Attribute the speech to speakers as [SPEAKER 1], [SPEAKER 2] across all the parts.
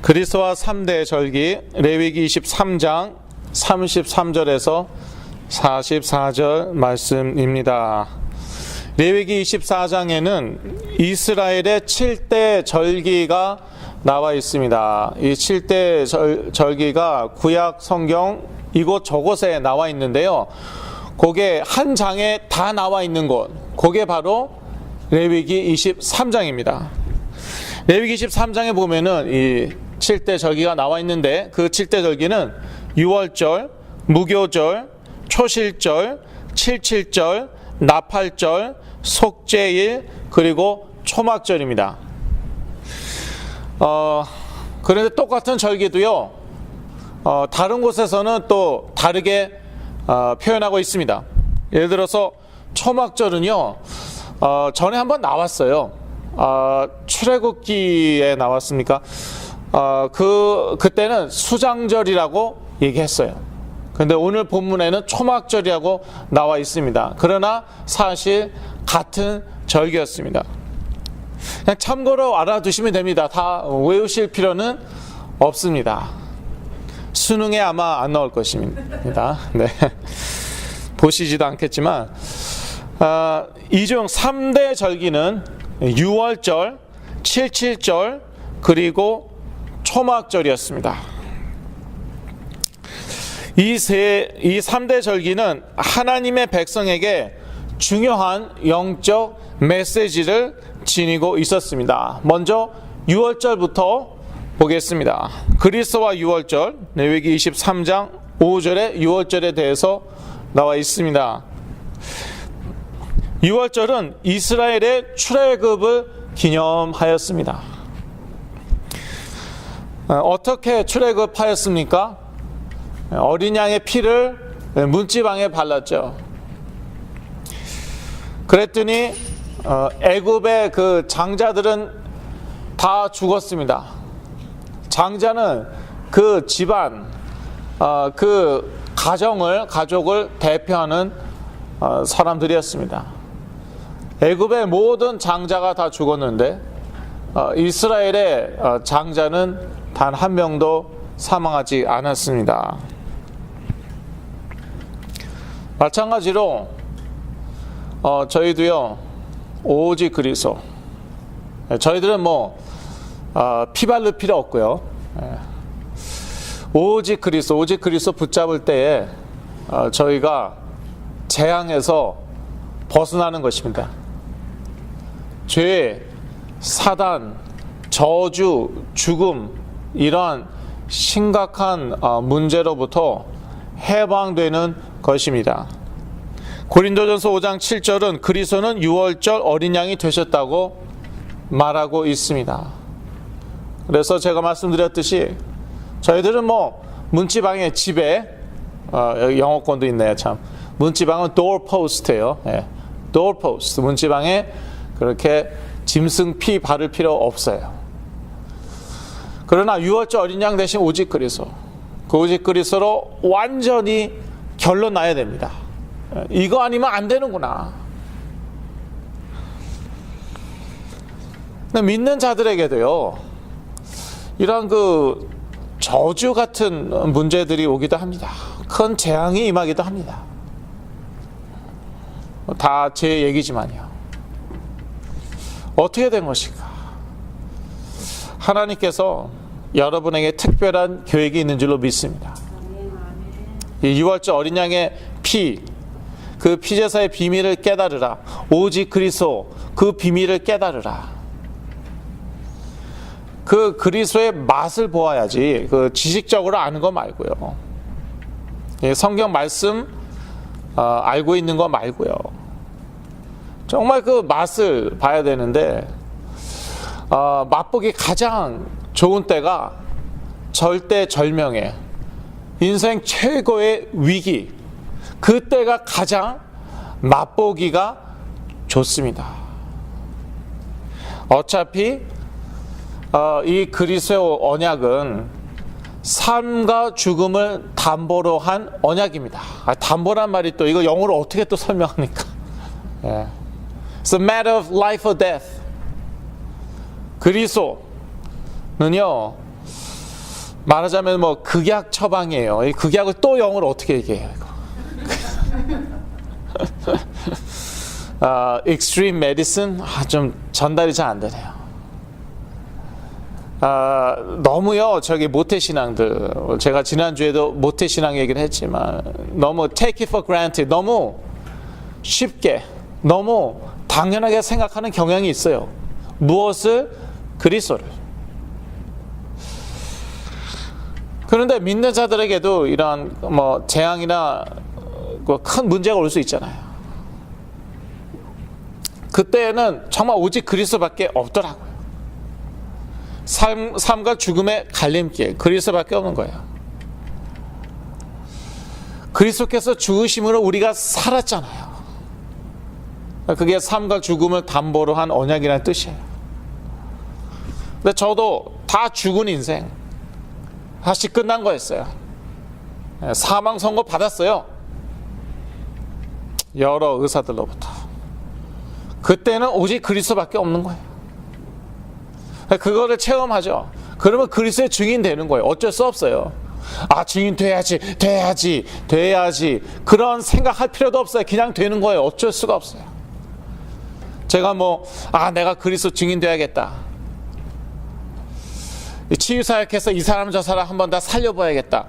[SPEAKER 1] 그리스도와 3대 절기 레위기 23장 33절에서 44절 말씀입니다. 레위기 24장에는 이스라엘의 7대 절기가 나와 있습니다. 이 7대 절기가 구약 성경 이곳저곳에 나와 있는데요. 그게 한 장에 다 나와 있는 곳, 그게 바로 레위기 23장입니다. 레위기 23장에 보면은 이 7대 절기가 나와 있는데 그 7대 절기는 유월절, 무교절, 초실절, 칠칠절, 나팔절, 속죄일, 그리고 초막절입니다. 그런데 똑같은 절기도요, 다른 곳에서는 또 다르게 표현하고 있습니다. 예를 들어서 초막절은요, 전에 한번 나왔어요. 출애굽기에 나왔습니까? 그때는 수장절이라고 얘기했어요. 근데 오늘 본문에는 초막절이라고 나와 있습니다. 그러나 사실 같은 절기였습니다. 그냥 참고로 알아두시면 됩니다. 다 외우실 필요는 없습니다. 수능에 아마 안 나올 것입니다. 네. 보시지도 않겠지만, 이중 3대 절기는 유월절, 칠칠절, 그리고 초막절이었습니다. 이 3대 절기는 하나님의 백성에게 중요한 영적 메시지를 지니고 있었습니다. 먼저 유월절부터 보겠습니다. 그리스도와 유월절, 레위기 23장 5절에 유월절에 대해서 나와 있습니다. 유월절은 이스라엘의 출애굽을 기념하였습니다. 어떻게 출애굽하였습니까? 어린 양의 피를 문지방에 발랐죠. 그랬더니 애굽의 그 장자들은 다 죽었습니다. 장자는 그 집안, 그 가족을 대표하는 사람들이었습니다. 애굽의 모든 장자가 다 죽었는데 이스라엘의 장자는 단 한 명도 사망하지 않았습니다. 마찬가지로 저희도요, 오직 그리스도. 저희들은 피 바를 필요 없고요. 오직 그리스도 붙잡을 때에 저희가 재앙에서 벗어나는 것입니다. 죄, 사단, 저주, 죽음, 이러한 심각한 문제로부터 해방되는 것입니다. 고린도전서 5장 7절은 그리스도는 유월절 어린 양이 되셨다고 말하고 있습니다. 그래서 제가 말씀드렸듯이 저희들은 문지방의 집에 영어권도 있네요. 참, 문지방은 doorpost예요. doorpost, 문지방에 그렇게 짐승 피 바를 필요 없어요. 그러나 유월절 어린 양 대신 오직 그리스도, 그 오직 그리스도로 완전히 결론 나야 됩니다. 이거 아니면 안 되는구나. 믿는 자들에게도요, 이런 그 저주 같은 문제들이 오기도 합니다. 큰 재앙이 임하기도 합니다. 다 제 얘기지만요. 어떻게 된 것인가? 하나님께서 여러분에게 특별한 계획이 있는 줄로 믿습니다. 이 유월절 어린 양의 피, 그 피제사의 비밀을 깨달으라. 오직 그리스도, 그 비밀을 깨달으라. 그 그리스도의 맛을 보아야지, 그 지식적으로 아는 거 말고요. 성경 말씀 알고 있는 거 말고요. 정말 그 맛을 봐야 되는데, 맛보기 가장 좋은 때가 절대절명에, 인생 최고의 위기, 그때가 가장 맛보기가 좋습니다. 어차피 이 그리스도의 언약은 삶과 죽음을 담보로 한 언약입니다. 담보란 말이 또 이거 영어로 어떻게 또 설명합니까? It's a matter of life or death. 그리스도는요, 말하자면 뭐 극약 처방이에요. 이 극약을 또 영어로 어떻게 얘기해요, 이거? extreme medicine? 좀 전달이 잘 안 되네요. 너무요, 모태신앙들. 제가 지난주에도 모태신앙 얘기를 했지만, 너무 take it for granted. 너무 쉽게, 너무 당연하게 생각하는 경향이 있어요. 무엇을? 그리스도를. 그런데 믿는 자들에게도 이러한 뭐 재앙이나 큰 문제가 올 수 있잖아요. 그때는 정말 오직 그리스도밖에 없더라고요. 삶과 죽음의 갈림길, 그리스도밖에 없는 거예요. 그리스도께서 죽으심으로 우리가 살았잖아요. 그게 삶과 죽음을 담보로 한 언약이라는 뜻이에요. 근데 저도 다 죽은 인생, 다시 끝난 거였어요. 사망 선고 받았어요. 여러 의사들로부터. 그때는 오직 그리스도밖에 없는 거예요. 그거를 체험하죠. 그러면 그리스도의 증인 되는 거예요. 어쩔 수 없어요. 증인 돼야지. 그런 생각할 필요도 없어요. 그냥 되는 거예요. 어쩔 수가 없어요. 제가 내가 그리스도 증인 돼야겠다. 치유사역해서 이 사람 저 사람 한번 다 살려봐야겠다.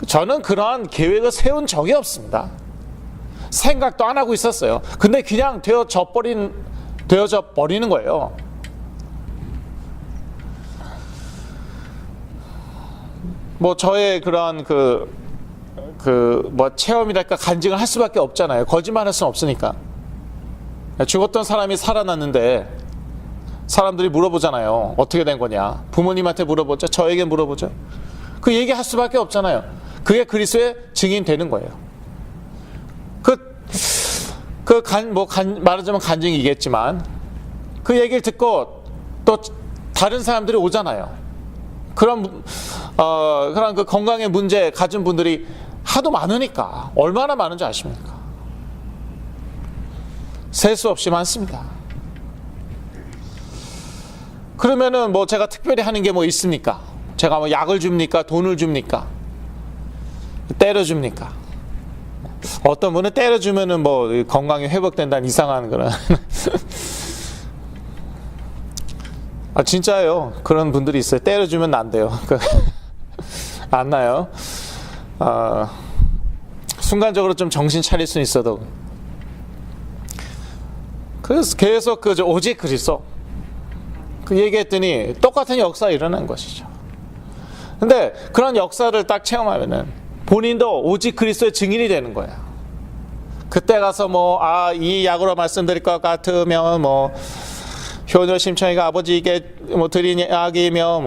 [SPEAKER 1] 저는 그러한 계획을 세운 적이 없습니다. 생각도 안 하고 있었어요. 근데 그냥 되어져 버리는 거예요. 저의 그러한 체험이랄까 간증을 할 수밖에 없잖아요. 거짓말 할 수는 없으니까. 죽었던 사람이 살아났는데 사람들이 물어보잖아요. 어떻게 된 거냐. 부모님한테 물어보죠. 저에게 물어보죠. 그 얘기할 수밖에 없잖아요. 그게 그리스도의 증인 되는 거예요. 말하자면 간증이겠지만 그 얘기를 듣고 또 다른 사람들이 오잖아요. 그런 그 건강의 문제 가진 분들이 하도 많으니까. 얼마나 많은지 아십니까? 셀 수 없이 많습니다. 그러면은 제가 특별히 하는 게 있습니까? 제가 약을 줍니까? 돈을 줍니까? 때려줍니까? 어떤 분은 때려주면은 건강이 회복된다는 이상한 그런. 진짜예요. 그런 분들이 있어요. 때려주면 안 돼요. 안 나요. 순간적으로 좀 정신 차릴 수는 있어도. 그래서 계속 오직 그리스도. 얘기했더니 똑같은 역사가 일어난 것이죠. 근데 그런 역사를 딱 체험하면은 본인도 오직 그리스도의 증인이 되는 거예요. 그때 가서 이 약으로 말씀드릴 것 같으면 효녀 심청이가 아버지에게 드린 약이며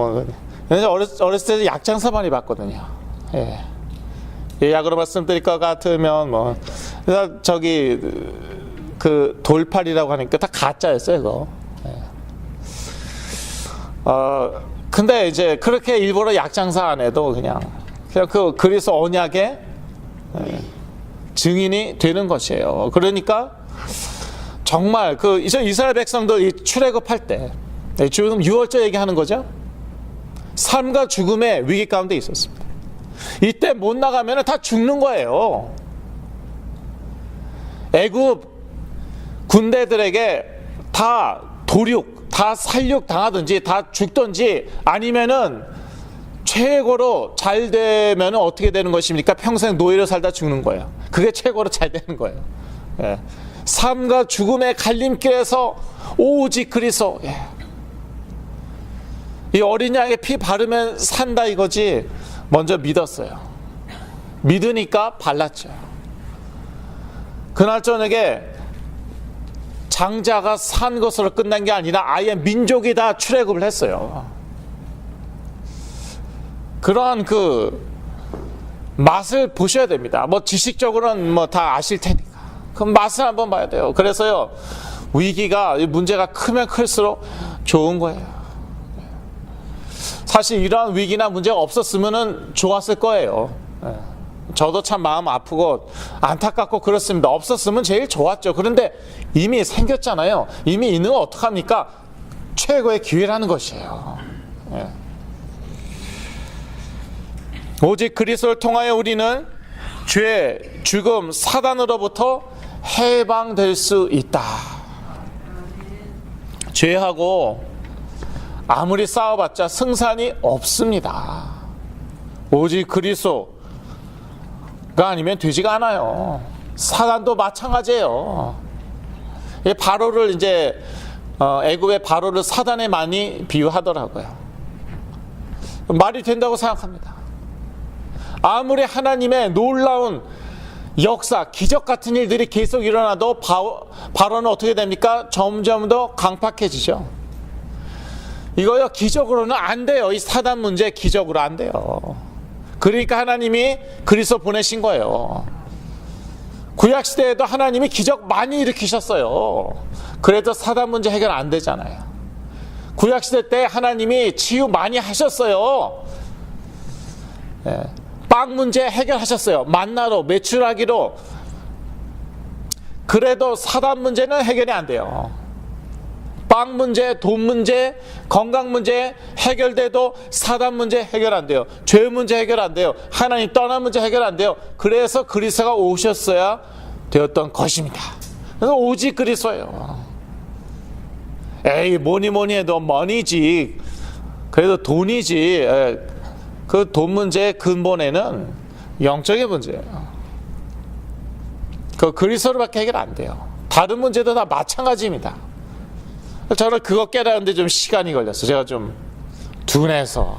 [SPEAKER 1] 어렸을 때 약장사 많이 봤거든요. 예. 이 약으로 말씀드릴 것 같으면 그 돌팔이라고 하니까 다 가짜였어요, 그거. 근데 이제 그렇게 일부러 약장사 안 해도 그냥 그리스도 언약의 증인이 되는 것이에요. 그러니까 정말 이스라엘 백성들 출애굽할 때 지금 6월절 얘기하는 거죠. 삶과 죽음의 위기 가운데 있었습니다. 이때 못 나가면 다 죽는 거예요. 애굽 군대들에게 다 도륙, 다 살육 당하든지 다 죽든지 아니면은 최고로 잘 되면 어떻게 되는 것입니까? 평생 노예로 살다 죽는 거예요. 그게 최고로 잘 되는 거예요. 예. 삶과 죽음의 갈림길에서 오직 그리스도. 예. 이 어린 양의 피 바르면 산다 이거지. 먼저 믿었어요. 믿으니까 발랐죠. 그날 저녁에 장자가 산 것으로 끝난 게 아니라 아예 민족이 다 출애굽을 했어요. 그러한 맛을 보셔야 됩니다. 지식적으로는 다 아실 테니까. 그럼 맛을 한번 봐야 돼요. 그래서요, 문제가 크면 클수록 좋은 거예요. 사실 이러한 위기나 문제가 없었으면 좋았을 거예요. 저도 참 마음 아프고 안타깝고 그렇습니다. 없었으면 제일 좋았죠. 그런데 이미 생겼잖아요. 이미 있는 건 어떡합니까? 최고의 기회라는 것이에요. 오직 그리스도를 통하여 우리는 죄, 죽음, 사단으로부터 해방될 수 있다. 죄하고 아무리 싸워봤자 승산이 없습니다. 오직 그리스도가 아니면 되지가 않아요. 사단도 마찬가지예요. 바로를 이제 애굽의 바로를 사단에 많이 비유하더라고요. 말이 된다고 생각합니다. 아무리 하나님의 놀라운 역사, 기적 같은 일들이 계속 일어나도 바로는 어떻게 됩니까? 점점 더 강팍해지죠. 이거요, 기적으로는 안 돼요. 이 사단 문제 기적으로 안 돼요. 그러니까 하나님이 그리스도 보내신 거예요. 구약시대에도 하나님이 기적 많이 일으키셨어요. 그래도 사단 문제 해결 안 되잖아요. 구약시대 때 하나님이 치유 많이 하셨어요. 빵 문제 해결하셨어요. 만나로, 매출하기로. 그래도 사단 문제는 해결이 안 돼요. 빵 문제, 돈 문제, 건강 문제 해결돼도 사단 문제 해결 안 돼요. 죄 문제 해결 안 돼요. 하나님 떠난 문제 해결 안 돼요. 그래서 그리스도가 오셨어야 되었던 것입니다. 그래서 오직 그리스도예요. 에이, 뭐니 해도 머니지. 그래도 돈이지. 그 돈 문제의 근본에는 영적인 문제예요. 그 그리스도로밖에 해결 안 돼요. 다른 문제도 다 마찬가지입니다. 저는 그거 깨달았는데 좀 시간이 걸렸어요. 제가 좀 둔해서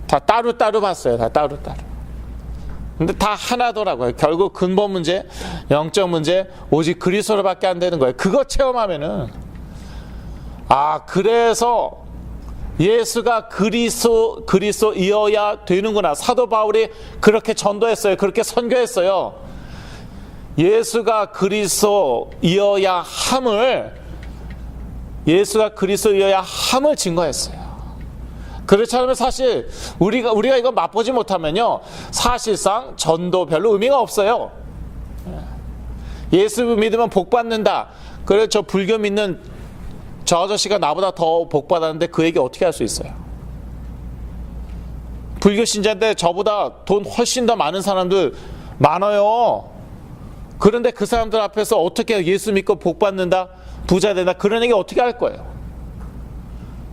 [SPEAKER 1] 다 따로따로 봤어요. 다 따로따로. 근데 다 하나더라고요. 결국 근본 문제, 영적 문제, 오직 그리스도로밖에 안 되는 거예요. 그거 체험하면은, 그래서 예수가 그리스도이어야 되는구나. 사도 바울이 그렇게 전도했어요. 그렇게 선교했어요. 예수가 그리스도이어야 함을 증거했어요. 그렇지 않으면 사실 우리가 이거 맛보지 못하면요, 사실상 전도 별로 의미가 없어요. 예수 믿으면 복 받는다. 그래, 저 불교 믿는 저 아저씨가 나보다 더 복 받았는데 그 얘기 어떻게 할 수 있어요? 불교 신자인데 저보다 돈 훨씬 더 많은 사람들 많아요. 그런데 그 사람들 앞에서 어떻게 예수 믿고 복 받는다, 부자 된다, 그런 얘기 어떻게 할 거예요?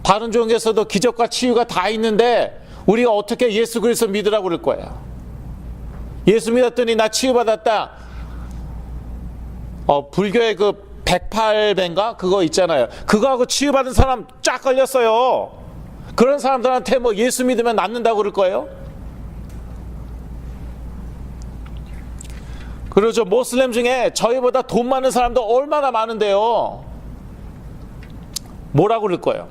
[SPEAKER 1] 다른 종교에서도 기적과 치유가 다 있는데 우리가 어떻게 예수 그리스도 믿으라고 그럴 거예요? 예수 믿었더니 나 치유받았다. 불교의 그 108배인가? 그거 있잖아요. 그거하고 치유받은 사람 쫙 걸렸어요. 그런 사람들한테 뭐 예수 믿으면 낫는다고 그럴 거예요? 그리고 저 모슬렘 중에 저희보다 돈 많은 사람도 얼마나 많은데요. 뭐라고 그럴 거예요?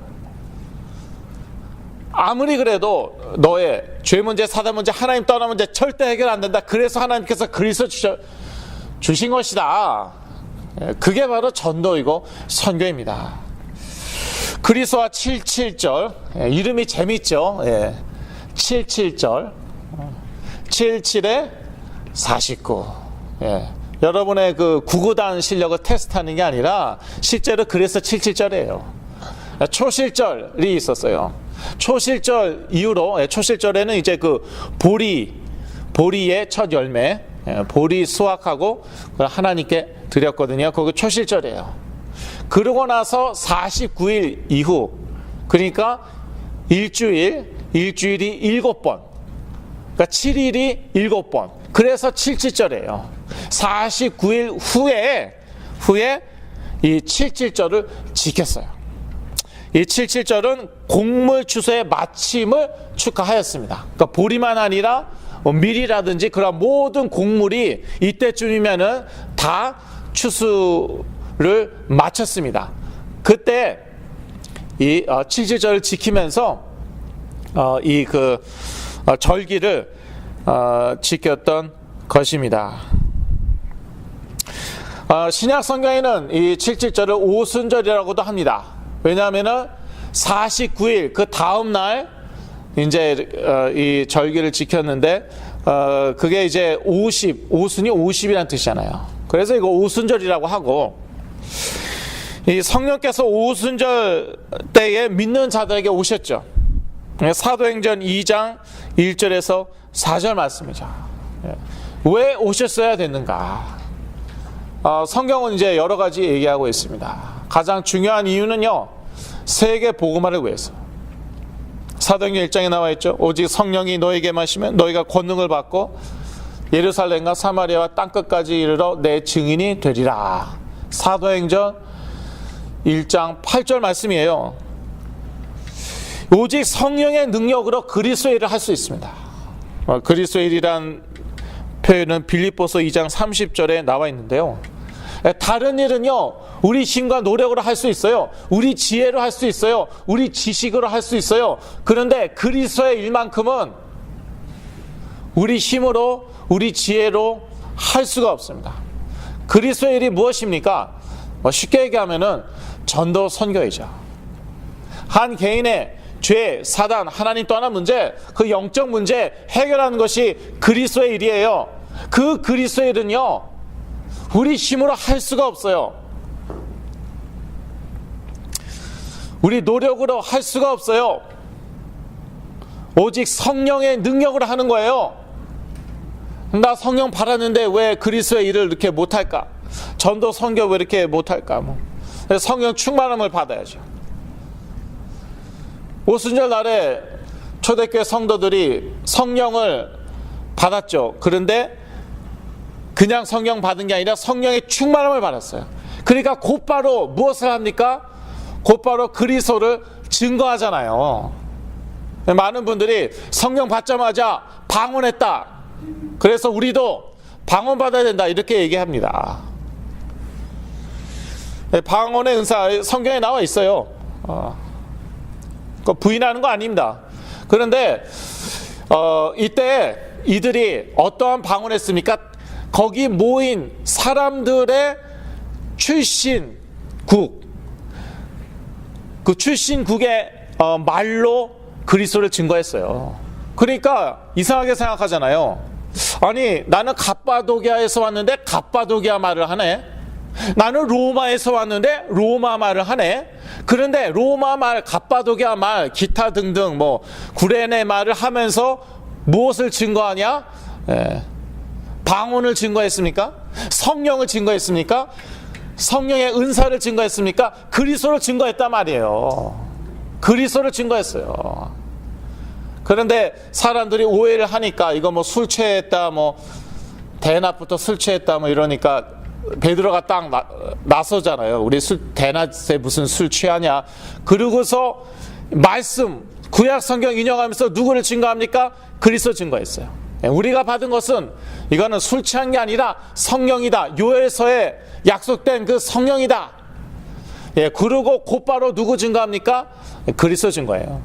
[SPEAKER 1] 아무리 그래도 너의 죄 문제, 사단 문제, 하나님 떠난 문제 절대 해결 안 된다. 그래서 하나님께서 그리스도 주신 것이다. 그게 바로 전도이고 선교입니다. 그리스도와 77절, 이름이 재밌죠. 77절, 77에 49. 여러분의 그 구구단 실력을 테스트하는 게 아니라 실제로 그래서 77절이에요. 초실절이 있었어요. 초실절 이후로, 초실절에는 이제 그 보리의 첫 열매, 보리 수확하고 하나님께 드렸거든요. 그게 초실절이에요. 그러고 나서 49일 이후, 그러니까 일주일이 7번, 그러니까 7일이 7번. 그래서 77절이에요. 49일 후에 이 77절을 지켰어요. 이 77절은 곡물 추수의 마침을 축하하였습니다. 그러니까 보리만 아니라 밀이라든지 그런 모든 곡물이 이때쯤이면은 다 추수를 마쳤습니다. 그때 이 77절을 지키면서 이 절기를 지켰던 것입니다. 신약 성경에는 이 77절을 오순절이라고도 합니다. 왜냐하면은 49일 그 다음 날 이제 이 절기를 지켰는데 그게 이제 오순이 50이라는 뜻이잖아요. 그래서 이거 오순절이라고 하고, 이 성령께서 오순절 때에 믿는 자들에게 오셨죠. 사도행전 2장 1절에서 4절 말씀이죠. 왜 오셨어야 됐는가? 성경은 이제 여러 가지 얘기하고 있습니다. 가장 중요한 이유는요, 세계 복음화를 위해서. 사도행전 1장에 나와 있죠. 오직 성령이 너에게 마시면 너희가 권능을 받고 예루살렘과 사마리아와 땅끝까지 이르러 내 증인이 되리라. 사도행전 1장 8절 말씀이에요. 오직 성령의 능력으로 그리스도의 일을 할 수 있습니다. 그리스도의 일이란 표현은 빌립보서 2장 30절에 나와 있는데요. 다른 일은요, 우리 힘과 노력으로 할 수 있어요. 우리 지혜로 할 수 있어요. 우리 지식으로 할 수 있어요. 그런데 그리스도의 일만큼은 우리 힘으로, 우리 지혜로 할 수가 없습니다. 그리스도의 일이 무엇입니까? 쉽게 얘기하면은 전도 선교이죠. 한 개인의 죄, 사단, 하나님 떠난 문제, 그 영적 문제 해결하는 것이 그리스도의 일이에요. 그 그리스도의 일은요, 우리 힘으로 할 수가 없어요. 우리 노력으로 할 수가 없어요. 오직 성령의 능력으로 하는 거예요. 나 성령 받았는데 왜 그리스도의 일을 이렇게 못할까? 전도 선교 왜 이렇게 못할까? 성령 충만함을 받아야죠. 오순절 날에 초대교회 성도들이 성령을 받았죠. 그런데 그냥 성령 받은 게 아니라 성령의 충만함을 받았어요. 그러니까 곧바로 무엇을 합니까? 곧바로 그리스도를 증거하잖아요. 많은 분들이 성령 받자마자 방언했다. 그래서 우리도 방언 받아야 된다. 이렇게 얘기합니다. 방언의 은사 성경에 나와 있어요. 부인하는 거 아닙니다. 그런데 이때 이들이 어떠한 방언을 했습니까? 거기 모인 사람들의 출신국, 그 출신국의 말로 그리스도를 증거했어요. 그러니까 이상하게 생각하잖아요. 아니, 나는 갑바도기아에서 왔는데 갑바도기아 말을 하네. 나는 로마에서 왔는데 로마 말을 하네. 그런데 로마 말, 갑바도기아 말, 기타 등등 구레네 말을 하면서 무엇을 증거하냐? 방언을 증거했습니까? 성령을 증거했습니까? 성령의 은사를 증거했습니까? 그리스도를 증거했단 말이에요. 그리스도를 증거했어요. 그런데 사람들이 오해를 하니까 이거 술 취했다, 대낮부터 술 취했다 이러니까 베드로가 딱 나서잖아요. 우리 대낮에 무슨 술 취하냐. 그러고서 말씀, 구약 성경 인용하면서 누구를 증거합니까? 그리스도 증거했어요. 우리가 받은 것은 이거는 술 취한 게 아니라 성령이다. 요엘서에 약속된 그 성령이다. 그러고 곧바로 누구 증거합니까? 그리스도 증거예요.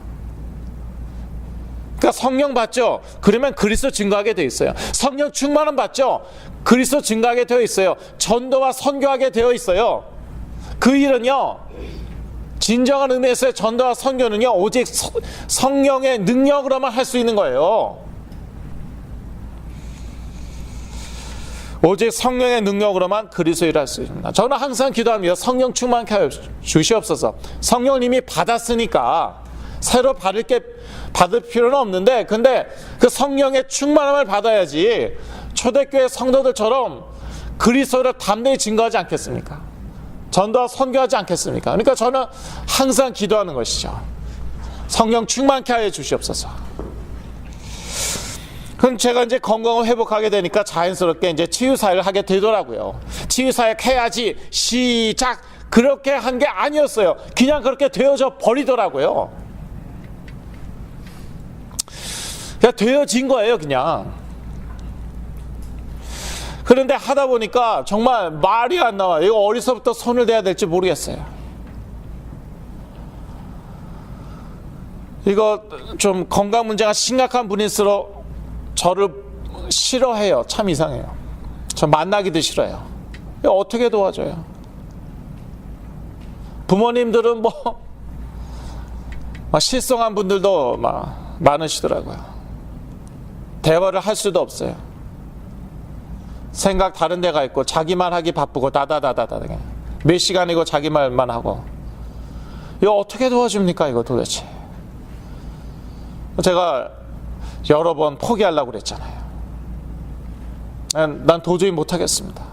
[SPEAKER 1] 그러니까 성령 받죠? 그러면 그리스도 증거하게 되어 있어요. 성령 충만함 받죠? 그리스도 증거하게 되어 있어요. 전도와 선교하게 되어 있어요. 그 일은요, 진정한 의미에서의 전도와 선교는요, 오직 성령의 능력으로만 할 수 있는 거예요. 오직 성령의 능력으로만 그리스도의 일을 할 수 있습니다. 저는 항상 기도합니다. 성령 충만케 하여 주시옵소서. 성령을 이미 받았으니까 새로 받을 필요는 없는데, 근데 그 성령의 충만함을 받아야지 초대교회 성도들처럼 그리스도를 담대히 증거하지 않겠습니까? 전도와 선교하지 않겠습니까? 그러니까 저는 항상 기도하는 것이죠. 성령 충만케 하여 주시옵소서. 그럼 제가 이제 건강을 회복하게 되니까 자연스럽게 이제 치유사역을 하게 되더라고요. 치유사역 해야지, 시작! 그렇게 한 게 아니었어요. 그냥 그렇게 되어져 버리더라고요. 그냥 되어진 거예요, 그냥. 그런데 하다 보니까 정말 말이 안 나와요. 이거 어디서부터 손을 대야 될지 모르겠어요. 이거 좀 건강 문제가 심각한 분일수록 저를 싫어해요. 참 이상해요. 저 만나기도 싫어요. 이거 어떻게 도와줘요? 부모님들은 실성한 분들도 많으시더라고요. 대화를 할 수도 없어요. 생각 다른 데가 있고 자기 말 하기 바쁘고 다다다다다 몇 시간이고 자기 말만 하고. 이거 어떻게 도와줍니까 이거 도대체? 제가 여러 번 포기하려고 그랬잖아요. 난 도저히 못하겠습니다.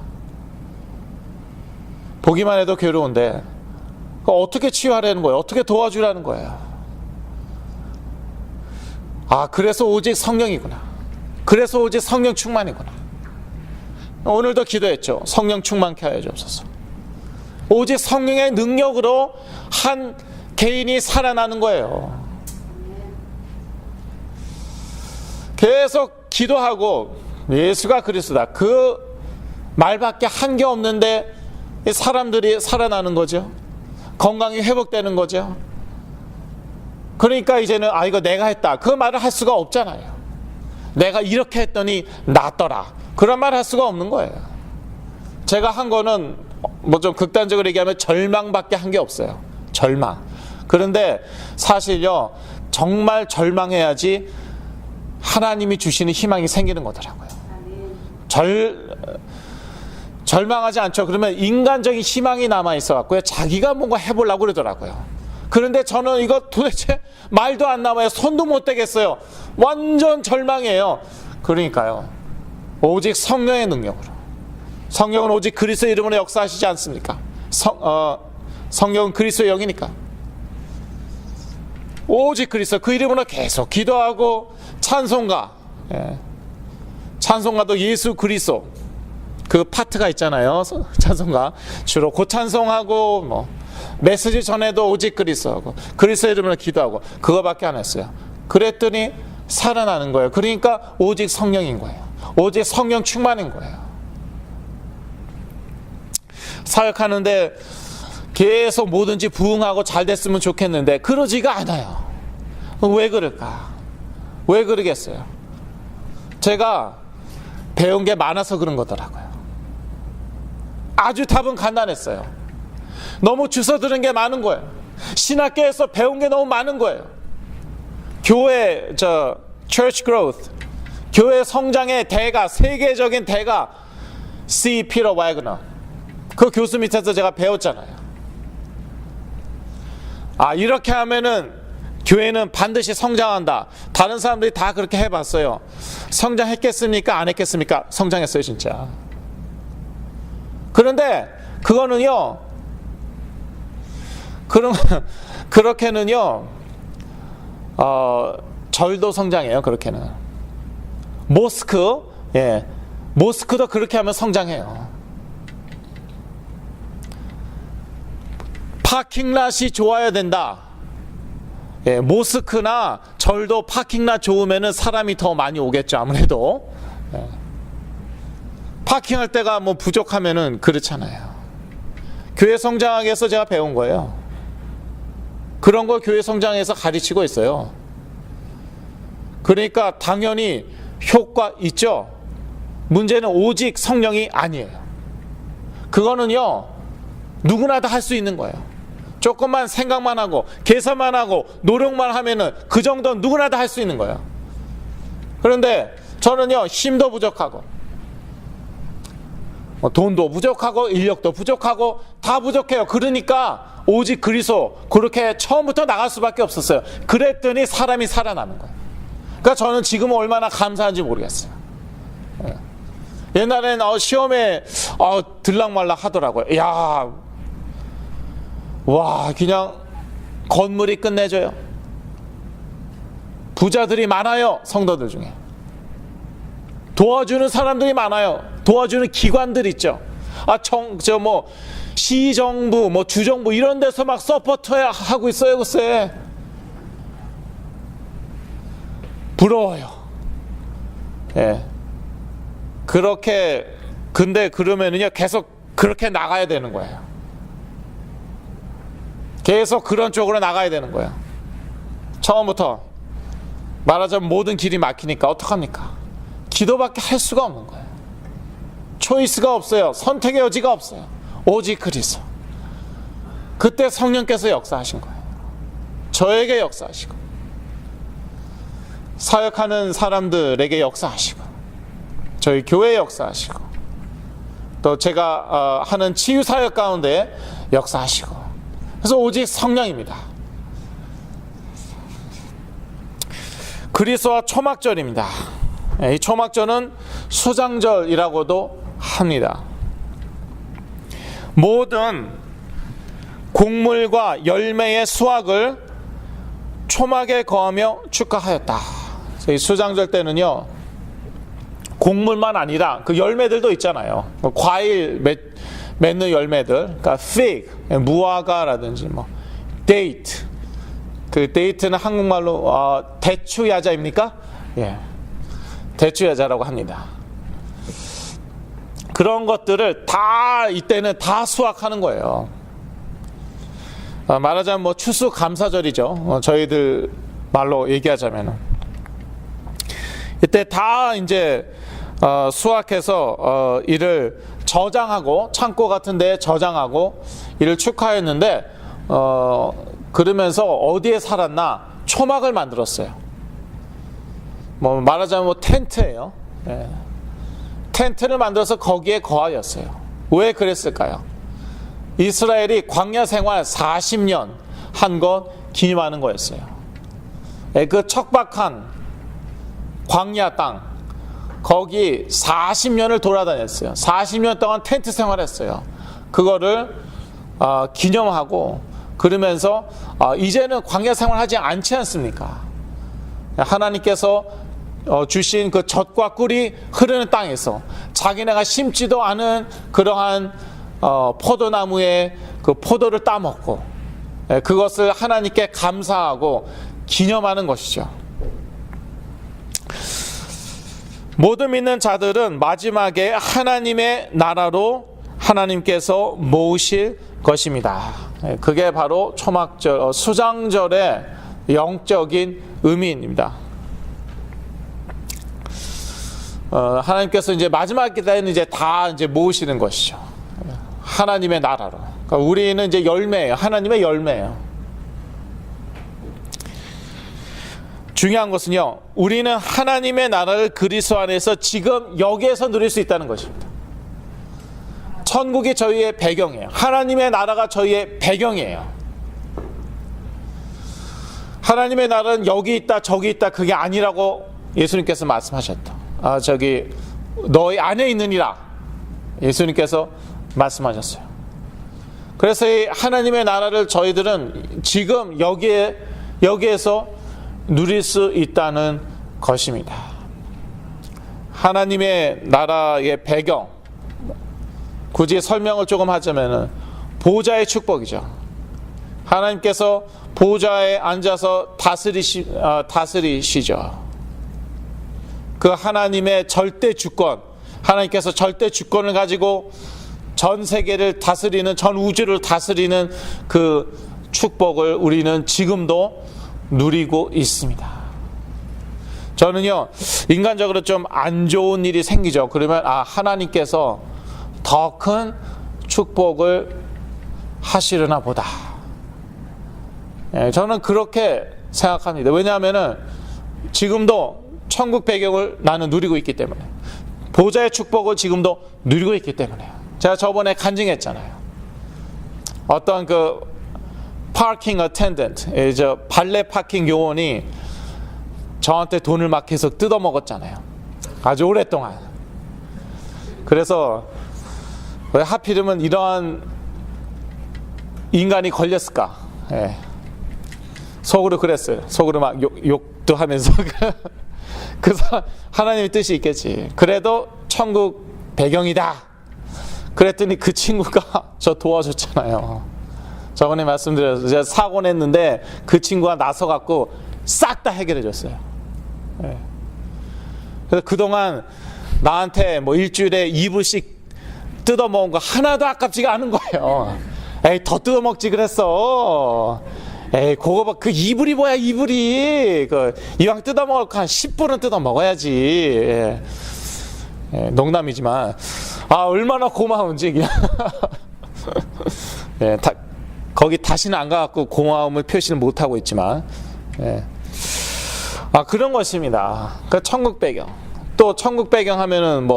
[SPEAKER 1] 보기만 해도 괴로운데 어떻게 치유하라는 거예요? 어떻게 도와주라는 거예요? 아, 그래서 오직 성령이구나. 그래서 오직 성령 충만이구나. 오늘도 기도했죠. 성령 충만케 하여 주옵소서. 오직 성령의 능력으로 한 개인이 살아나는 거예요. 계속 기도하고 예수가 그리스도다, 그 말밖에 한 게 없는데 사람들이 살아나는 거죠. 건강이 회복되는 거죠. 그러니까 이제는 이거 내가 했다, 그 말을 할 수가 없잖아요. 내가 이렇게 했더니 낫더라, 그런 말 할 수가 없는 거예요. 제가 한 거는 뭐 좀 극단적으로 얘기하면 절망밖에 한 게 없어요. 절망. 그런데 사실요, 정말 절망해야지 하나님이 주시는 희망이 생기는 거더라고요. 절망하지 않죠. 그러면 인간적인 희망이 남아있어갖고요, 자기가 뭔가 해보려고 그러더라고요. 그런데 저는 이거 도대체 말도 안 나와요. 손도 못 대겠어요. 완전 절망이에요. 그러니까요, 오직 성령의 능력으로. 성령은 오직 그리스도의 이름으로 역사하시지 않습니까? 성령은 그리스도의 영이니까. 오직 그리스도 그 이름으로 계속 기도하고 찬송가, 찬송가도 예수 그리스도 그 파트가 있잖아요. 찬송가 주로 그 찬송하고 뭐 메시지 전에도 오직 그리스도하고 그리스도의 이름으로 기도하고 그거밖에 안 했어요. 그랬더니 살아나는 거예요. 그러니까 오직 성령인 거예요. 오직 성령 충만인 거예요. 사역하는데 계속 뭐든지 부응하고 잘 됐으면 좋겠는데 그러지가 않아요. 왜 그럴까? 왜 그러겠어요? 제가 배운 게 많아서 그런 거더라고요. 아주 답은 간단했어요. 너무 주워 들은 게 많은 거예요. 신학교에서 배운 게 너무 많은 거예요. 교회, church growth, 교회 성장의 대가, 세계적인 대가 C. 피터 와그너, 그 교수 밑에서 제가 배웠잖아요. 이렇게 하면은 교회는 반드시 성장한다. 다른 사람들이 다 그렇게 해봤어요. 성장했겠습니까? 안 했겠습니까? 성장했어요, 진짜. 그런데 그거는요, 그렇게는요, 절도 성장해요. 그렇게는 모스크도 그렇게 하면 성장해요. 파킹랏이 좋아야 된다. 모스크나 절도 파킹랏 좋으면은 사람이 더 많이 오겠죠, 아무래도. 파킹할 때가 뭐 부족하면은 그렇잖아요. 교회 성장하기 위해서 제가 배운 거예요. 그런 걸 교회 성장에서 가르치고 있어요. 그러니까 당연히 효과 있죠. 문제는 오직 성령이 아니에요. 그거는요, 누구나 다 할 수 있는 거예요. 조금만 생각만 하고 계산만 하고 노력만 하면은 그 정도는 누구나 다 할 수 있는 거예요. 그런데 저는요, 힘도 부족하고 돈도 부족하고 인력도 부족하고 다 부족해요. 그러니까 오직 그리스도, 그렇게 처음부터 나갈 수밖에 없었어요. 그랬더니 사람이 살아나는 거예요. 그러니까 저는 지금은 얼마나 감사한지 모르겠어요. 옛날엔 시험에 들락말락 하더라고요. 와, 그냥 건물이 끝내줘요. 부자들이 많아요, 성도들 중에. 도와주는 사람들이 많아요. 도와주는 기관들 있죠. 시정부, 주정부 이런 데서 막 서포트 하고 있어요, 글쎄. 부러워요. 그렇게, 근데 그러면은요, 계속 그렇게 나가야 되는 거예요. 계속 그런 쪽으로 나가야 되는 거예요. 처음부터 말하자면 모든 길이 막히니까 어떡합니까? 기도밖에 할 수가 없는 거예요. 초이스가 없어요. 선택의 여지가 없어요. 오직 그리스도. 그때 성령께서 역사하신 거예요. 저에게 역사하시고 사역하는 사람들에게 역사하시고 저희 교회에 역사하시고 또 제가 하는 치유사역 가운데 역사하시고, 그래서 오직 성령입니다. 그리스도와 초막절입니다. 이 초막절은 수장절이라고도 합니다. 모든 곡물과 열매의 수확을 초막에 거하며 축하하였다. 이 수장절 때는요, 곡물만 아니라 그 열매들도 있잖아요. 과일 맺는 열매들, 그러니까 fig, 무화과라든지 date. 그 date는 한국말로 대추 야자입니까? 예, 대추 야자라고 합니다. 그런 것들을 다 이때는 다 수확하는 거예요. 말하자면 추수감사절이죠. 저희들 말로 얘기하자면은 이때 다 이제 수확해서 이를 저장하고 창고 같은 데에 저장하고 이를 축하했는데 그러면서 어디에 살았나? 초막을 만들었어요. 말하자면 텐트예요. 예. 텐트를 만들어서 거기에 거하였어요. 왜 그랬을까요? 이스라엘이 광야 생활 40년 한 것 기념하는 거였어요. 예, 그 척박한 광야 땅, 거기 40년을 돌아다녔어요. 40년 동안 텐트 생활했어요. 그거를 기념하고 그러면서 이제는 광야 생활하지 않지 않습니까? 하나님께서 주신 그 젖과 꿀이 흐르는 땅에서 자기네가 심지도 않은 그러한 포도나무의 그 포도를 따먹고 그것을 하나님께 감사하고 기념하는 것이죠. 모든 믿는 자들은 마지막에 하나님의 나라로 하나님께서 모으실 것입니다. 그게 바로 초막절, 수장절의 영적인 의미입니다. 하나님께서 이제 마지막 때는 이제 다 이제 모으시는 것이죠. 하나님의 나라로. 그러니까 우리는 이제 열매예요. 하나님의 열매예요. 중요한 것은요, 우리는 하나님의 나라를 그리스도 안에서 지금 여기에서 누릴 수 있다는 것입니다. 천국이 저희의 배경이에요. 하나님의 나라가 저희의 배경이에요. 하나님의 나라는 여기 있다 저기 있다 그게 아니라고 예수님께서 말씀하셨다. 저기 너희 안에 있느니라 예수님께서 말씀하셨어요. 그래서 이 하나님의 나라를 저희들은 지금 여기에서 누릴 수 있다는 것입니다. 하나님의 나라의 배경, 굳이 설명을 조금 하자면은 보좌의 축복이죠. 하나님께서 보좌에 앉아서 다스리시죠. 그 하나님의 절대 주권, 하나님께서 절대 주권을 가지고 전 세계를 다스리는, 전 우주를 다스리는 그 축복을 우리는 지금도 누리고 있습니다. 저는요, 인간적으로 좀 안 좋은 일이 생기죠. 그러면 하나님께서 더 큰 축복을 하시려나 보다. 저는 그렇게 생각합니다. 왜냐하면은 지금도 천국 배경을 나는 누리고 있기 때문에, 보좌의 축복을 지금도 누리고 있기 때문에. 제가 저번에 간증했잖아요. 어떤 그 파킹 어텐던트, 저 발레 파킹 요원이 저한테 돈을 막 계속 뜯어먹었잖아요. 아주 오랫동안. 그래서 왜 하필이면 이러한 인간이 걸렸을까? 예. 속으로 그랬어요. 속으로 막 욕도 하면서 그래서 하나님의 뜻이 있겠지. 그래도 천국 배경이다. 그랬더니 그 친구가 저 도와줬잖아요. 저번에 말씀드렸어요. 제가 사고 냈는데 그 친구가 나서갖고 싹 다 해결해 줬어요. 예. 그래서 그동안 나한테 일주일에 2불씩 뜯어먹은 거 하나도 아깝지가 않은 거예요. 에이, 더 뜯어먹지 그랬어. 에이, 그 2불이 뭐야, 2불이. 이왕 뜯어먹을 거 한 10불은 뜯어먹어야지. 예. 예, 농담이지만. 얼마나 고마운지, 그냥. 예, 거기 다시는 안 가갖고 고마움을 표시는 못하고 있지만. 예. 그런 것입니다. 그 천국 배경. 또 천국 배경 하면은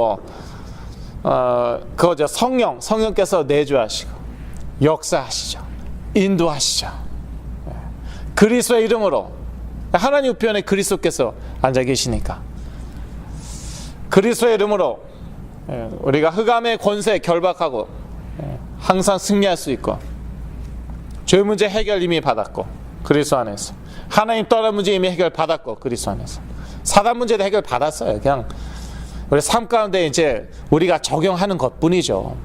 [SPEAKER 1] 그거죠. 성령께서 내주하시고, 역사하시죠. 인도하시죠. 그리스도의 이름으로 하나님 우편에 그리스도께서 앉아 계시니까. 그리스도의 이름으로 우리가 흑암의 권세 결박하고 항상 승리할 수 있고, 죄 문제 해결 이미 받았고 그리스도 안에서, 하나님 떠난 문제 이미 해결 받았고 그리스도 안에서, 사단 문제도 해결 받았어요. 그냥 우리 삶 가운데 이제 우리가 적용하는 것뿐이죠.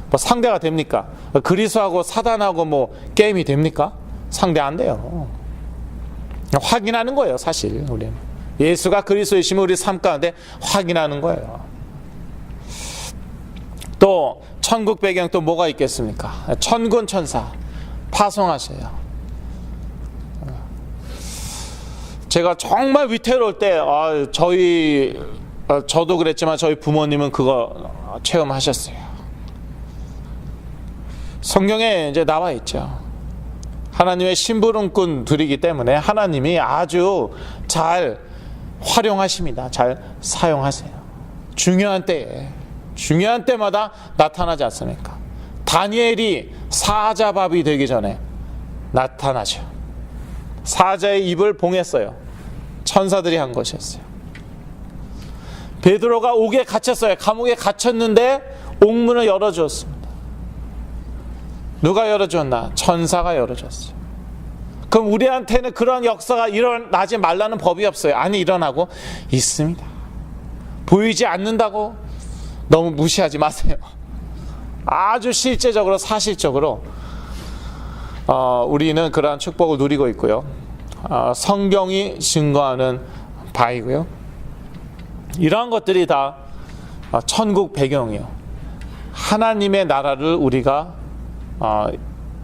[SPEAKER 1] 뭐 상대가 됩니까? 그리스도하고 사단하고 뭐 게임이 됩니까? 상대 안 돼요. 확인하는 거예요, 사실. 우리는 예수가 그리스도이시면 우리 삶 가운데 확인하는 거예요. 또 천국 배경 또 뭐가 있겠습니까? 천군 천사 파송하세요. 제가 정말 위태로울 때 저도 그랬지만 저희 부모님은 그거 체험하셨어요. 성경에 이제 나와 있죠. 하나님의 심부름꾼들이기 때문에 하나님이 아주 잘 활용하십니다. 잘 사용하세요. 중요한 때마다 나타나지 않습니까? 다니엘이 사자밥이 되기 전에 나타나죠. 사자의 입을 봉했어요. 천사들이 한 것이었어요. 베드로가 옥에 갇혔어요. 감옥에 갇혔는데 옥문을 열어주었습니다. 누가 열어줬나? 천사가 열어줬어요. 그럼 우리한테는 그런 역사가 일어나지 말라는 법이 없어요. 아니, 일어나고 있습니다. 보이지 않는다고 너무 무시하지 마세요. 아주 실제적으로 사실적으로 우리는 그러한 축복을 누리고 있고요. 성경이 증거하는 바이고요. 이러한 것들이 다 천국 배경이요. 하나님의 나라를 우리가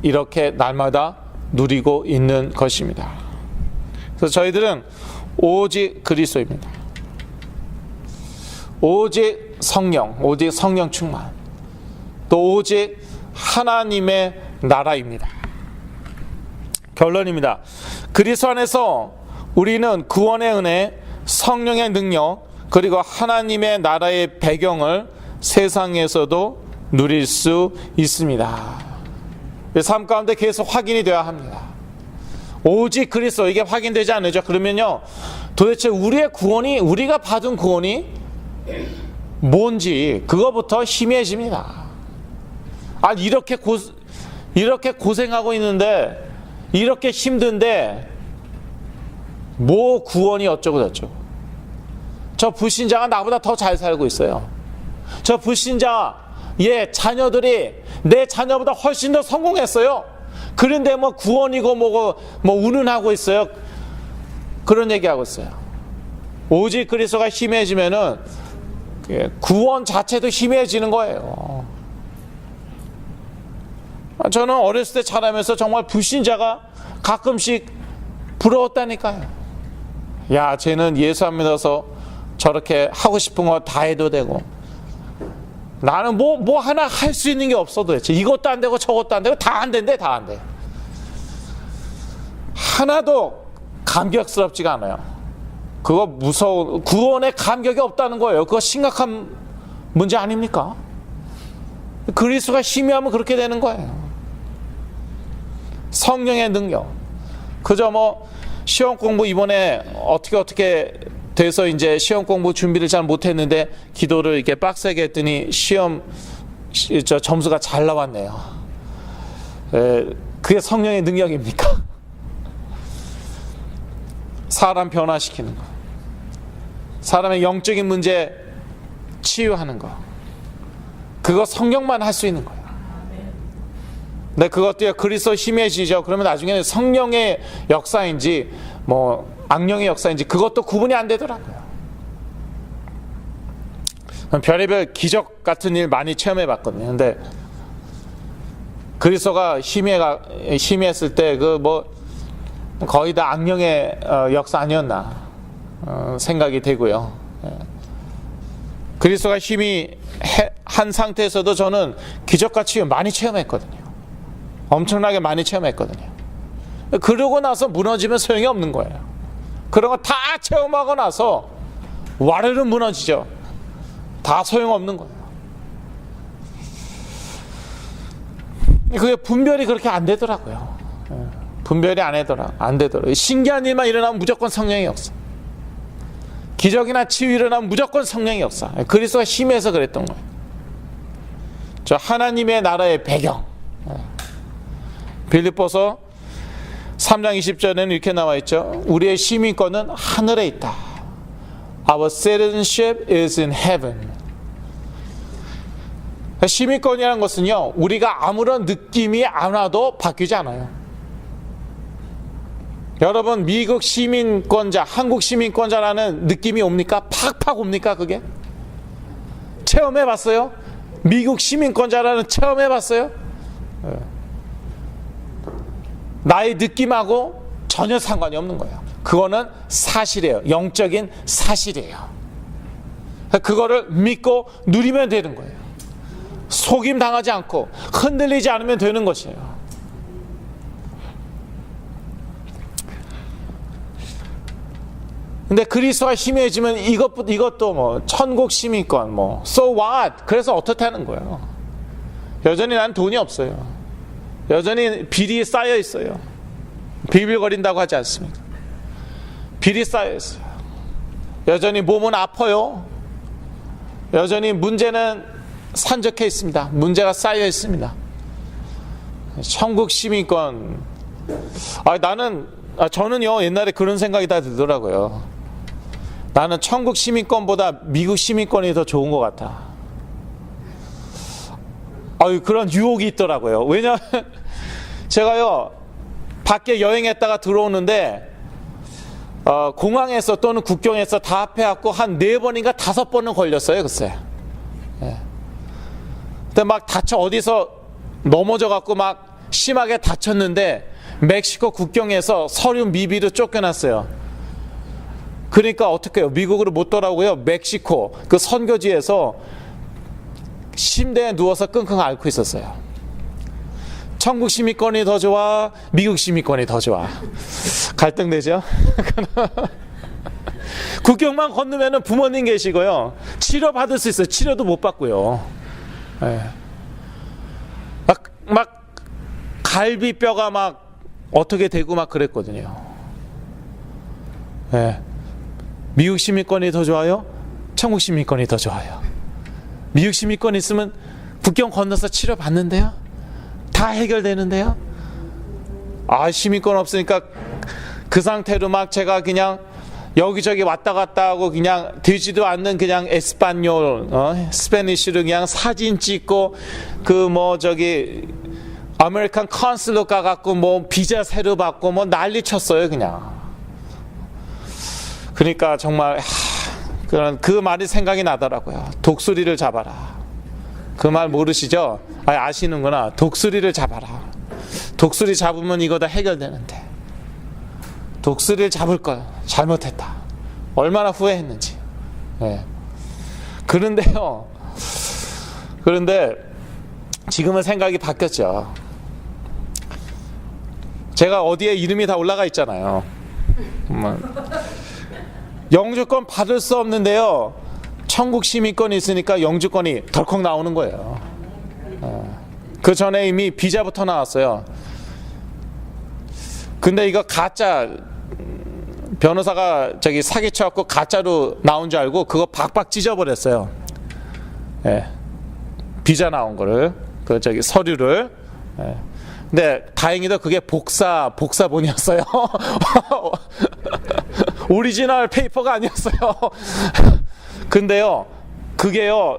[SPEAKER 1] 이렇게 날마다 누리고 있는 것입니다. 그래서 저희들은 오직 그리스도입니다. 오직 성령 충만, 또 오직 하나님의 나라입니다. 결론입니다. 그리스도 안에서 우리는 구원의 은혜, 성령의 능력, 그리고 하나님의 나라의 배경을 세상에서도 누릴 수 있습니다. 삶 가운데 계속 확인이 되어야 합니다. 오직 그리스도, 이게 확인되지 않으죠? 그러면요, 도대체 우리의 구원이, 우리가 받은 구원이 뭔지 그거부터 희미해집니다. 이렇게 고생하고 있는데, 이렇게 힘든데 뭐 구원이 어쩌고 저쩌고. 저 불신자가 나보다 더 잘 살고 있어요. 저 불신자의 자녀들이 내 자녀보다 훨씬 더 성공했어요. 그런데 뭐 구원이고 뭐고 뭐 운운하고 있어요. 그런 얘기하고 있어요. 오직 그리스도가 희미해지면은 구원 자체도 희미해지는 거예요. 저는 어렸을 때 자라면서 정말 불신자가 가끔씩 부러웠다니까요. 야, 쟤는 예수 안 믿어서 저렇게 하고 싶은 거 다 해도 되고, 나는 뭐 하나 할 수 있는 게 없어. 도대체 이것도 안 되고 저것도 안 되고 다 안 된대. 다 안 돼. 하나도 감격스럽지가 않아요. 그거 무서운, 구원에 감격이 없다는 거예요. 그거 심각한 문제 아닙니까? 그리스도가 희미하면 그렇게 되는 거예요. 성령의 능력. 그저 뭐 시험 공부 이번에 어떻게 돼서 이제 시험 공부 준비를 잘 못했는데 기도를 이렇게 빡세게 했더니 시험 점수가 잘 나왔네요. 그게 성령의 능력입니까? 사람 변화시키는 거, 사람의 영적인 문제 치유하는 거, 그거 성령만 할 수 있는 거예요. 근데 그것도 그리스도 희미해지죠. 그러면 나중에는 성령의 역사인지 뭐 악령의 역사인지 그것도 구분이 안 되더라고요. 별의별 기적 같은 일 많이 체험해 봤거든요. 근데 그리스도가 희미했을 때 그 뭐 거의 다 악령의 역사 아니었나 생각이 되고요. 그리스도가 희미한 상태에서도 저는 기적과 치유 많이 체험했거든요. 엄청나게 많이 체험했거든요. 그러고 나서 무너지면 소용이 없는 거예요. 그런 거 다 체험하고 나서 와르르 무너지죠. 다 소용없는 거예요. 그게 분별이 그렇게 안 되더라고요. 분별이 안 되더라. 신기한 일만 일어나면 무조건 성령의 역사. 기적이나 치유 일어나면 무조건 성령의 역사. 그리스도가 심해서 그랬던 거예요. 저 하나님의 나라의 배경. 빌립보서 3장 20절에는 이렇게 나와 있죠. 우리의 시민권은 하늘에 있다. Our citizenship is in heaven. 시민권이라는 것은요, 우리가 아무런 느낌이 안 와도 바뀌지 않아요. 여러분, 미국 시민권자, 한국 시민권자라는 느낌이 옵니까? 팍팍 옵니까, 그게? 체험해 봤어요? 미국 시민권자라는 체험해 봤어요? 나의 느낌하고 전혀 상관이 없는 거예요. 그거는 사실이에요. 영적인 사실이에요. 그거를 믿고 누리면 되는 거예요. 속임 당하지 않고 흔들리지 않으면 되는 것이에요. 근데 그리스도가 심해지면 이것도 뭐 천국 시민권 뭐 so what? 그래서 어떻다는 거예요. 여전히 난 돈이 없어요. 여전히 비리 쌓여 있어요. 비빌거린다고 하지 않습니까? 비리 쌓여 있어요. 여전히 몸은 아파요. 여전히 문제는 산적해 있습니다. 문제가 쌓여 있습니다. 천국 시민권. 저는요, 옛날에 그런 생각이 다 들더라고요. 나는 천국 시민권보다 미국 시민권이 더 좋은 것 같아. 그런 유혹이 있더라고요. 왜냐하면 제가요, 밖에 여행했다가 들어오는데 공항에서 또는 국경에서 다 합해갖고 한 4번인가 5번은 걸렸어요, 글쎄. 근데 막 어디서 넘어져갖고 막 심하게 다쳤는데 멕시코 국경에서 서류 미비로 쫓겨났어요. 그러니까 어떻게 해요? 미국으로 못 돌아오고요. 멕시코 그 선교지에서 침대에 누워서 끙끙 앓고 있었어요. 천국 시민권이 더 좋아? 미국 시민권이 더 좋아? 갈등되죠? 국경만 건너면 부모님 계시고요. 치료받을 수 있어요. 치료도 못 받고요. 막 갈비뼈가 막 어떻게 되고 막 그랬거든요. 미국 시민권이 더 좋아요? 천국 시민권이 더 좋아요? 미국 시민권 있으면 국경 건너서 치료받는데요? 다 해결되는데요? 시민권 없으니까 그 상태로 막 제가 그냥 여기저기 왔다 갔다 하고 그냥 되지도 않는 그냥 에스파뇰, 스페니쉬로 그냥 사진 찍고 아메리칸 컨슬로 가갖고 뭐 비자 새로 받고 뭐 난리 쳤어요, 그냥. 그러니까 정말 그 말이 생각이 나더라고요. 독수리를 잡아라. 그 말 모르시죠? 아시는구나. 독수리를 잡아라. 독수리 잡으면 이거 다 해결되는데. 독수리를 잡을 걸 잘못했다. 얼마나 후회했는지. 그런데 지금은 생각이 바뀌었죠. 제가 어디에 이름이 다 올라가 있잖아요. 영주권 받을 수 없는데요, 천국 시민권이 있으니까 영주권이 덜컥 나오는 거예요. 그 전에 이미 비자부터 나왔어요. 근데 이거 가짜, 변호사가 사기쳐갖고 가짜로 나온 줄 알고 그거 박박 찢어버렸어요. 비자 나온 거를, 서류를. 근데 다행히도 그게 복사본이었어요. 오리지널 페이퍼가 아니었어요. 근데요, 그게요,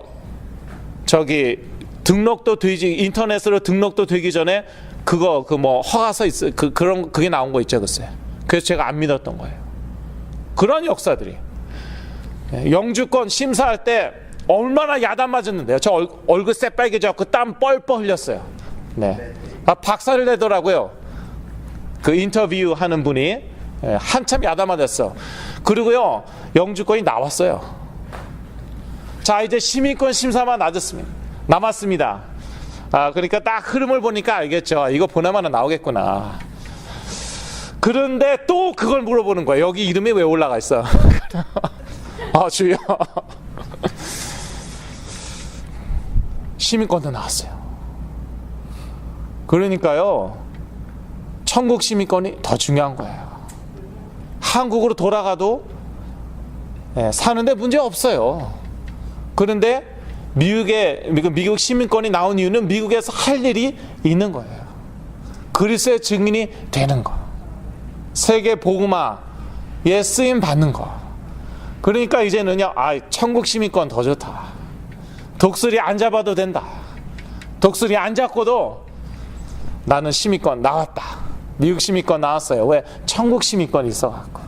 [SPEAKER 1] 등록도 인터넷으로 등록도 되기 전에 허가서 있어, 그게 나온 거 있죠, 글쎄. 그래서 제가 안 믿었던 거예요. 그런 역사들이. 영주권 심사할 때 얼마나 야단 맞았는데요. 저 얼굴 새빨개져갖고 땀 뻘뻘 흘렸어요. 박살을 내더라고요. 그 인터뷰 하는 분이. 한참 야단 맞았어. 그리고요, 영주권이 나왔어요. 자, 이제 시민권 심사만 남았습니다. 그러니까 딱 흐름을 보니까 알겠죠. 이거 보나마나 나오겠구나. 그런데 또 그걸 물어보는 거예요. 여기 이름이 왜 올라가 있어? 주여. 시민권도 나왔어요. 그러니까요, 천국 시민권이 더 중요한 거예요. 한국으로 돌아가도 사는데 문제 없어요. 그런데 미국 시민권이 나온 이유는 미국에서 할 일이 있는 거예요. 그리스도의 증인이 되는 거. 세계 복음화에 쓰임 받는 거. 그러니까 이제는요, 천국 시민권 더 좋다. 독수리 안 잡아도 된다. 독수리 안 잡고도 나는 시민권 나왔다. 미국 시민권 나왔어요. 왜? 천국 시민권이 있어갖고.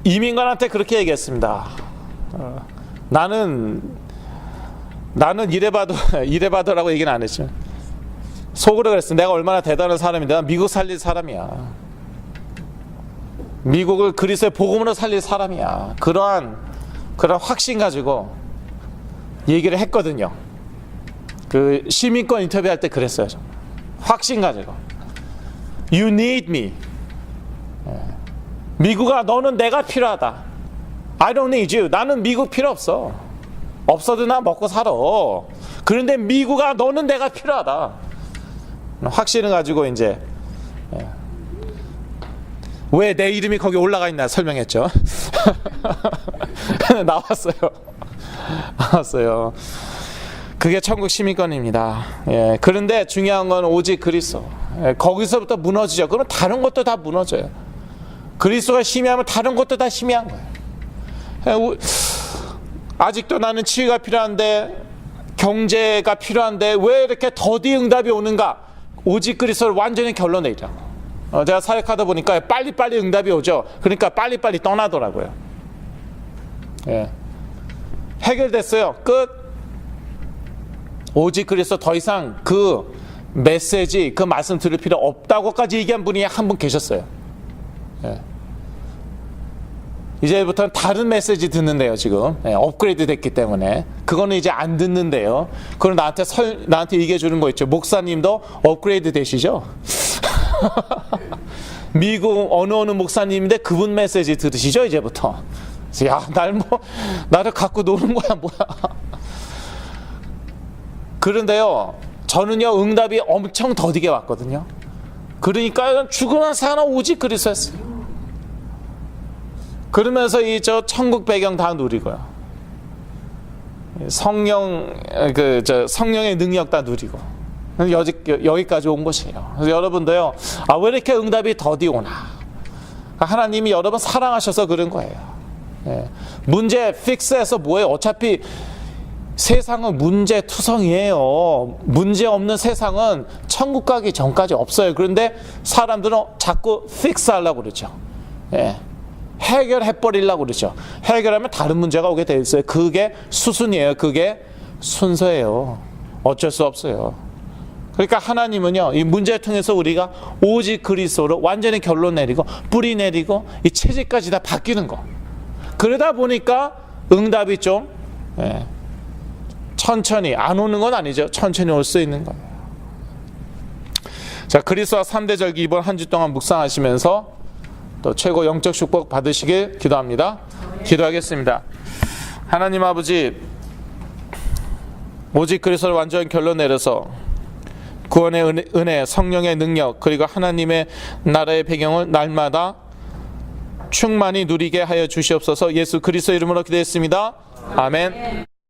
[SPEAKER 1] 이민관한테 그렇게 얘기했습니다. 나는 이래봐도라고 얘기는 안 했죠. 속으로 그랬어. 내가 얼마나 대단한 사람인데, 난 미국 살릴 사람이야. 미국을 그리스도의 복음으로 살릴 사람이야. 그런 확신 가지고 얘기를 했거든요. 그 시민권 인터뷰할 때 그랬어요. 확신 가지고. You need me. 미국아, 너는 내가 필요하다. I don't need you. 나는 미국 필요 없어. 없어도 나 먹고 살아. 그런데 미국아, 너는 내가 필요하다. 확신을 가지고 이제 왜 내 이름이 거기 올라가 있나 설명했죠. 나왔어요. 그게 천국 시민권입니다. 그런데 중요한 건 오직 그리스도. 거기서부터 무너지죠. 그러면 다른 것도 다 무너져요. 그리스도가 희미하면 다른 것도 다 희미한 거예요. 아직도 나는 치유가 필요한데, 경제가 필요한데 왜 이렇게 더디 응답이 오는가? 오직 그리스도를 완전히 결론내리라고. 제가 사역하다 보니까 빨리빨리 응답이 오죠. 그러니까 빨리빨리 떠나더라고요. 해결됐어요. 끝. 오직 그리스도 더 이상 그 메시지, 그 말씀 들을 필요 없다고까지 얘기한 분이 한 분 계셨어요. 이제부터는 다른 메시지 듣는데요. 지금 업그레이드 됐기 때문에 그거는 이제 안 듣는데요. 그럼 나한테 얘기해 주는 거 있죠. 목사님도 업그레이드 되시죠? 미국 어느 목사님인데 그분 메시지 들으시죠? 이제부터. 야, 나를 갖고 노는 거야 뭐야. 그런데요, 저는요 응답이 엄청 더디게 왔거든요. 그러니까 죽으나 사나 오직 그리스도였어요. 그러면서 저 천국 배경 다 누리고요. 성령의 능력 다 누리고 여기까지 온 것이에요. 그래서 여러분도요, 왜 이렇게 응답이 더디 오나? 하나님이 여러분 사랑하셔서 그런 거예요. 문제 픽스해서 뭐예요? 어차피 세상은 문제투성이에요. 문제 없는 세상은 천국 가기 전까지 없어요. 그런데 사람들은 자꾸 픽스하려고 그러죠. 해결해버리려고 그러죠. 해결하면 다른 문제가 오게 돼 있어요. 그게 수순이에요. 그게 순서예요. 어쩔 수 없어요. 그러니까 하나님은요, 이 문제를 통해서 우리가 오직 그리스도로 완전히 결론 내리고 뿌리 내리고 이 체질까지 다 바뀌는 거. 그러다 보니까 응답이 좀 천천히 안 오는 건 아니죠. 천천히 올 수 있는 거예요. 자, 그리스도와 3대 절기 이번 한 주 동안 묵상하시면서 또 최고 영적 축복 받으시길 기도합니다. 기도하겠습니다. 하나님 아버지, 오직 그리스도를 완전히 결론 내려서 구원의 은혜, 성령의 능력, 그리고 하나님의 나라의 배경을 날마다 충만히 누리게 하여 주시옵소서. 예수 그리스도 이름으로 기도했습니다. 아멘.